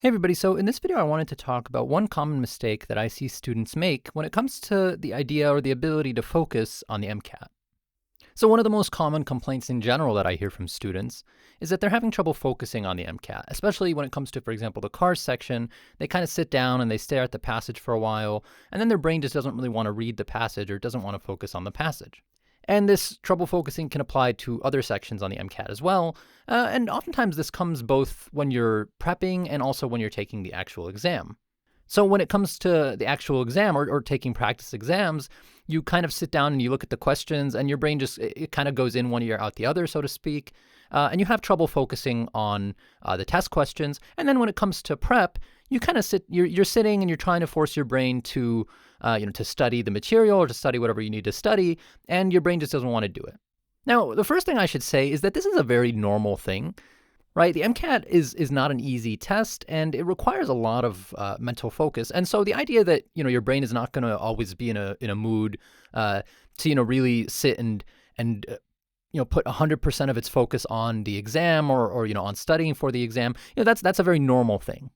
Hey everybody, so in this video I wanted to talk about one common mistake that I see students make when it comes to the idea or the ability to focus on the MCAT. So one of the most common complaints in general that I hear from students is that they're having trouble focusing on the MCAT, especially when it comes to, for example, the cars section. They kind of sit down and they stare at the passage for a while, and then their brain just doesn't really want to read the passage or doesn't want to focus on the passage. And this trouble focusing can apply to other sections on the MCAT as well. And oftentimes this comes both when you're prepping and also when you're taking the actual exam. So when it comes to the actual exam or taking practice exams, you kind of sit down and you look at the questions and your brain just, it kind of goes in one ear out the other, so to speak. And you have trouble focusing on the test questions. And then when it comes to prep, you kind of you're sitting and you're trying to force your brain to, to study the material or to study whatever you need to study, and your brain just doesn't want to do it. Now, the first thing I should say is that this is a very normal thing, right? The MCAT is not an easy test, and it requires a lot of mental focus. And so the idea that, your brain is not going to always be in a mood to, really sit and put 100% of its focus on the exam or on studying for the exam, that's a very normal thing.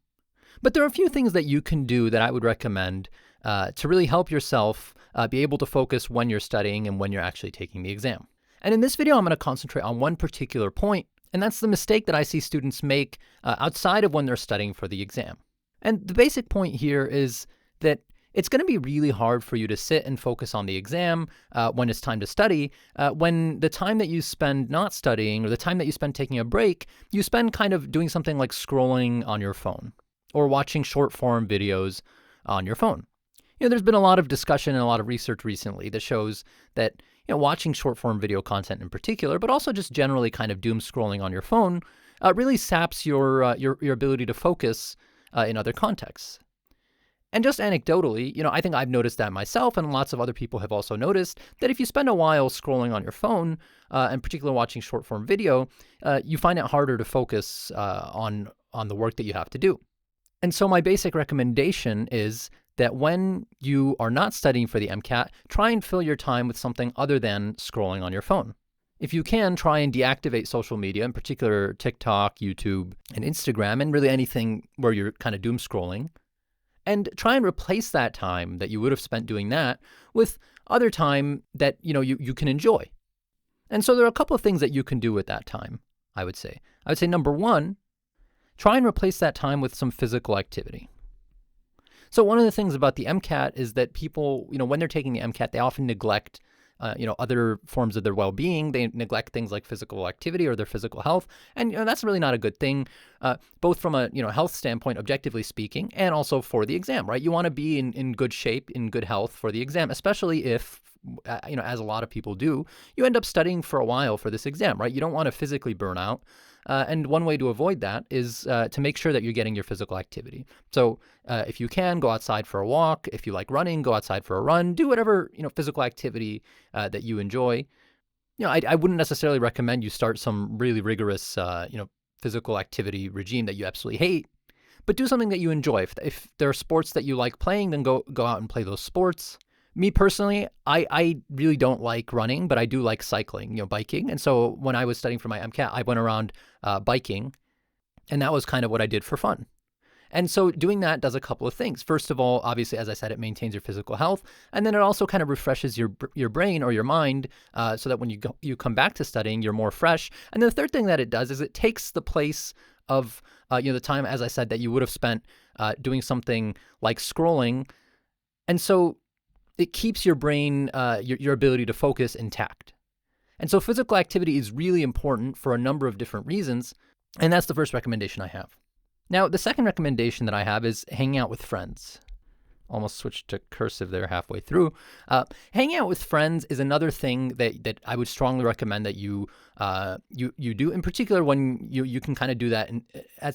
But there are a few things that you can do that I would recommend to really help yourself be able to focus when you're studying and when you're actually taking the exam. And in this video, I'm going to concentrate on one particular point, and that's the mistake that I see students make outside of when they're studying for the exam. And the basic point here is that it's going to be really hard for you to sit and focus on the exam when it's time to study, when the time that you spend not studying or the time that you spend taking a break, you spend kind of doing something like scrolling on your phone or watching short form videos on your phone. There's been a lot of discussion and a lot of research recently that shows that watching short form video content in particular, but also just generally kind of doom scrolling on your phone, really saps your ability to focus in other contexts. And just anecdotally, I think I've noticed that myself, and lots of other people have also noticed that if you spend a while scrolling on your phone, and particularly watching short form video, you find it harder to focus on the work that you have to do. And so my basic recommendation is that when you are not studying for the MCAT, try and fill your time with something other than scrolling on your phone. If you can, try and deactivate social media, in particular TikTok, YouTube, and Instagram, and really anything where you're kind of doom scrolling. And try and replace that time that you would have spent doing that with other time that you can enjoy. And so there are a couple of things that you can do with that time, I would say. I would say number one, try and replace that time with some physical activity. So one of the things about the MCAT is that people, when they're taking the MCAT, they often neglect, other forms of their well-being. They neglect things like physical activity or their physical health. And that's really not a good thing, both from a health standpoint, objectively speaking, and also for the exam, right? You want to be in good shape, in good health for the exam, especially if, as a lot of people do, you end up studying for a while for this exam, right? You don't want to physically burn out. And one way to avoid that is to make sure that you're getting your physical activity. So if you can, go outside for a walk. If you like running, go outside for a run. Do whatever physical activity that you enjoy. I wouldn't necessarily recommend you start some really rigorous physical activity regime that you absolutely hate, but do something that you enjoy. If there are sports that you like playing, then go out and play those sports. Me personally, I really don't like running, but I do like cycling, biking. And so when I was studying for my MCAT, I went around biking, and that was kind of what I did for fun. And so doing that does a couple of things. First of all, obviously, as I said, it maintains your physical health, and then it also kind of refreshes your brain or your mind so that when you come back to studying, you're more fresh. And the third thing that it does is it takes the place of the time, as I said, that you would have spent doing something like scrolling. And so it keeps your brain, your ability to focus intact. And so physical activity is really important for a number of different reasons, and that's the first recommendation I have. Now, the second recommendation that I have is hanging out with friends. Almost switched to cursive there halfway through. Hanging out with friends is another thing that I would strongly recommend that you do, in particular when you can kind of do that and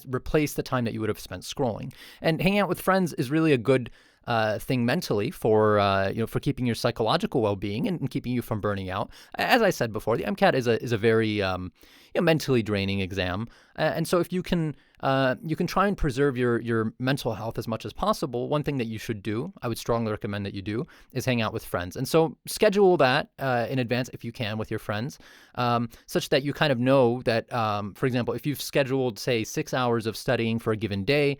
replace the time that you would have spent scrolling. And hanging out with friends is really a good thing mentally for keeping your psychological well-being and keeping you from burning out. As I said before, the MCAT is a very mentally draining exam, and so if you can try and preserve your mental health as much as possible. One thing that you should do, I would strongly recommend that you do, is hang out with friends. And so schedule that in advance if you can with your friends, such that you kind of know that, for example, if you've scheduled, say, 6 hours of studying for a given day,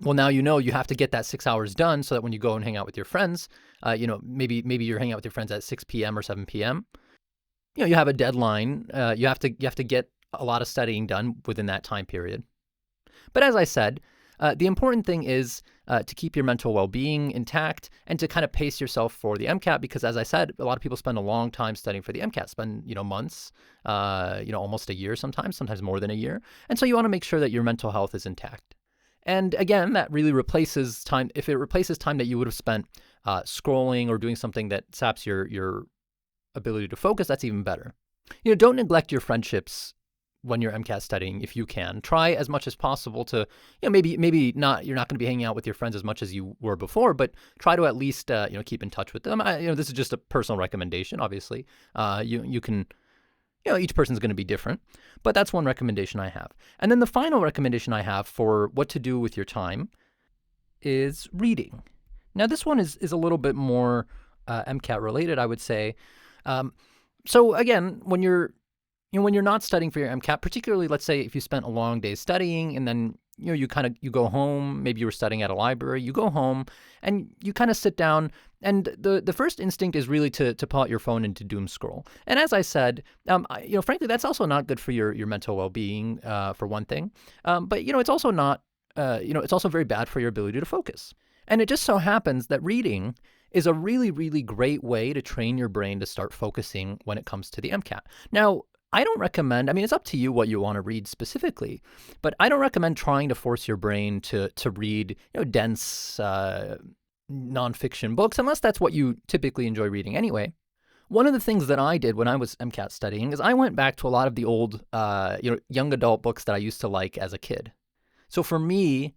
Well, now you know you have to get that 6 hours done so that when you go and hang out with your friends, maybe you're hanging out with your friends at 6 p.m. or 7 p.m. You have a deadline. You have to get a lot of studying done within that time period. But as I said, the important thing is to keep your mental well-being intact and to kind of pace yourself for the MCAT, because as I said, a lot of people spend a long time studying for the MCAT, spend months, almost a year sometimes more than a year. And so you want to make sure that your mental health is intact. And again, that really replaces time. If it replaces time that you would have spent scrolling or doing something that saps your ability to focus, that's even better. Don't neglect your friendships when you're MCAT studying if you can. Try as much as possible to, maybe not, you're not going to be hanging out with your friends as much as you were before, but try to at least, keep in touch with them. This is just a personal recommendation, obviously. You can, each person's going to be different, but that's one recommendation I have. And then the final recommendation I have for what to do with your time is reading. Now, this one is a little bit more MCAT related, I would say. So again, when you're not studying for your MCAT, particularly, let's say if you spent a long day studying and then, you go home, maybe you were studying at a library, you go home and you kind of sit down, and the first instinct is really to pull out your phone and to doom scroll. And as I said, frankly, that's also not good for your mental well-being, for one thing. But, it's also not, it's also very bad for your ability to focus. And it just so happens that reading is a really, really great way to train your brain to start focusing when it comes to the MCAT. Now, I don't recommend, it's up to you what you want to read specifically, but I don't recommend trying to force your brain to read, dense nonfiction books, unless that's what you typically enjoy reading anyway. One of the things that I did when I was MCAT studying is I went back to a lot of the old, young adult books that I used to like as a kid. So for me,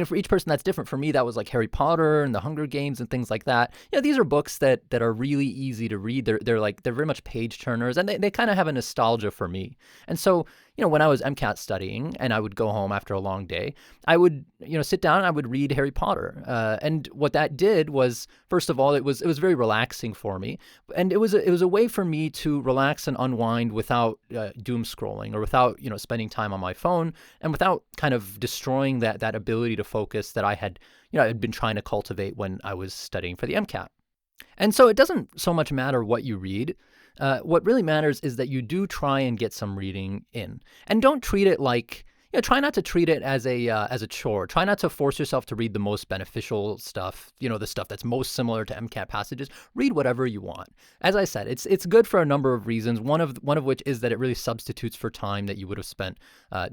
for each person that's different. For me, that was like Harry Potter and the Hunger Games and things like that. These are books that are really easy to read. They're very much page turners, and they kind of have a nostalgia for me. And so, when I was MCAT studying and I would go home after a long day, I would, sit down and I would read Harry Potter. And what that did was, first of all, it was very relaxing for me, and it was a way for me to relax and unwind without doom scrolling or without spending time on my phone, and without kind of destroying that ability to focus that I had been trying to cultivate when I was studying for the MCAT. And so it doesn't so much matter what you read. What really matters is that you do try and get some reading in, and don't treat it like, try not to treat it as a chore. Try not to force yourself to read the most beneficial stuff, the stuff that's most similar to MCAT passages. Read whatever you want. As I said, it's good for a number of reasons. One of which is that it really substitutes for time that you would have spent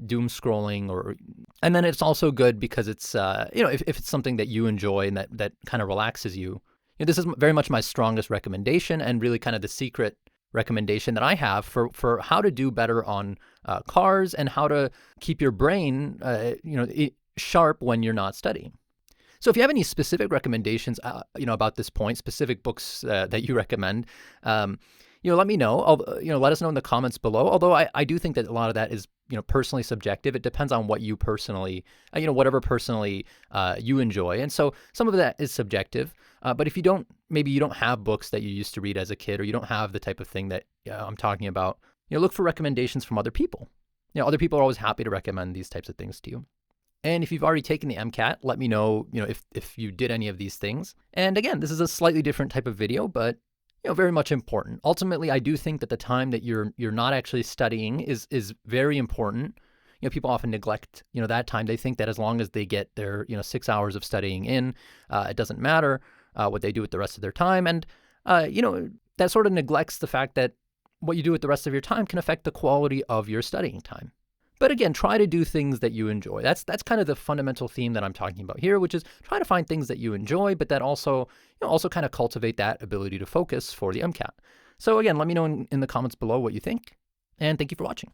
doom scrolling, and then it's also good because it's if it's something that you enjoy and that kind of relaxes you. This is very much my strongest recommendation, and really kind of the secret recommendation that I have for how to do better on cars and how to keep your brain sharp when you're not studying. So if you have any specific recommendations about this point, specific books that you recommend, let me know. Let us know in the comments below. Although I do think that a lot of that is personally subjective. It depends on what you personally, whatever personally you enjoy. And so some of that is subjective. But if maybe you don't have books that you used to read as a kid, or you don't have the type of thing that I'm talking about, look for recommendations from other people. Other people are always happy to recommend these types of things to you. And if you've already taken the MCAT, let me know, if you did any of these things. And again, this is a slightly different type of video, but very much important. Ultimately, I do think that the time that you're not actually studying is very important. People often neglect, that time. They think that as long as they get their, 6 hours of studying in, it doesn't matter what they do with the rest of their time. And, that sort of neglects the fact that what you do with the rest of your time can affect the quality of your studying time. But again, try to do things that you enjoy. That's kind of the fundamental theme that I'm talking about here, which is try to find things that you enjoy, but that also kind of cultivate that ability to focus for the MCAT. So again, let me know in the comments below what you think, and thank you for watching.